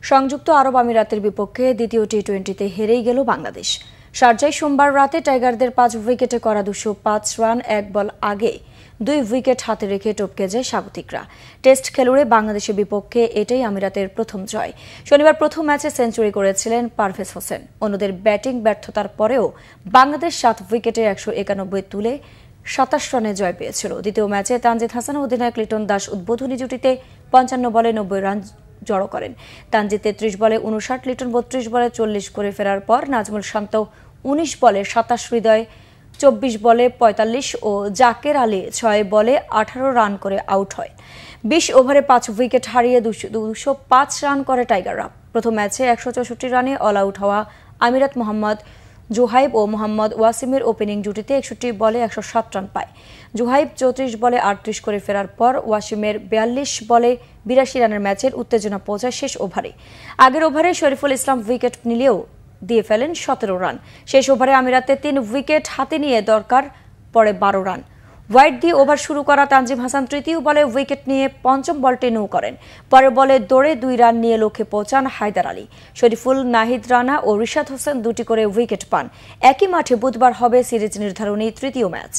সংযুক্ত আরব আমিরাতের বিপক্ষে দ্বিতীয় টি-20তে হেরেই গেল বাংলাদেশ। শারজায় সোমবার রাতে টাইগারদের 5 উইকেটে করা 205 রান 1 বল আগে 2 উইকেট হাতে রেখে টপকে যায় স্বাগতিকরা। টেস্ট খেলুড়ে বাংলাদেশের বিপক্ষে এটাই আমিরাতের প্রথম জয়। শনিবার প্রথম ম্যাচে সেঞ্চুরি করেছিলেন পারভেজ হোসেন। অন্যদের ব্যাটিং ব্যর্থতার পরেও বাংলাদেশ 7 উইকেটে 191 তুলে 27 রানে জয় পেয়েছিল। দ্বিতীয় ম্যাচে তানজিদ হাসান ও অধিনায়ক লিটন দাস উদ্বোধনী জুটিতে 55 বলে 90 রান জড়ো করেন। তানজিদ 33 বলে 59, লিটন 32 বলে 40 করে ফেরার পর নাজমুল শান্ত 19 বলে 27, হৃদয় 24 বলে 45 ও জাকের আলী 6 বলে 18 রান করে আউট হয়। 20 ওভারে 5 উইকেট হারিয়ে 205 রান করে টাইগাররা। প্রথম ম্যাচে 164 রানে অল আউট হওয়া আমিরাত মোহাম্মদ জুহাইব ও মোহাম্মদ ওয়াসিমের ওপেনিং জুটিতে 61 বলে 107 রান পায়। জুহাইব 34 বলে 38 করে ফেরার পর ওয়াসিমের 42 বলে 82 রানের ম্যাচের উত্তেজনা পৌঁছায় শেষ ওভারে। আগের ওভারে শরীফুল ইসলাম উইকেট নিলেও দিয়ে ফেলেন 17 রান। শেষ ওভারে আমিরাতে 3 উইকেট হাতে নিয়ে দরকার পড়ে 12 রান। ওয়াইড দিয়ে ওভার শুরু করা তানজিম হাসান তৃতীয় বলে উইকেট নিয়ে পঞ্চম বলটি নৌ করেন। পরের বলে দৌড়ে 2 রান নিয়ে লক্ষ্যে পৌঁছান হায়দার আলী। শরীফুল, নাহিদ রানা ও রিশাদ হোসেন 2টি করে উইকেট পান। একই মাঠে বুধবার হবে সিরিজ নির্ধারণী তৃতীয় ম্যাচ।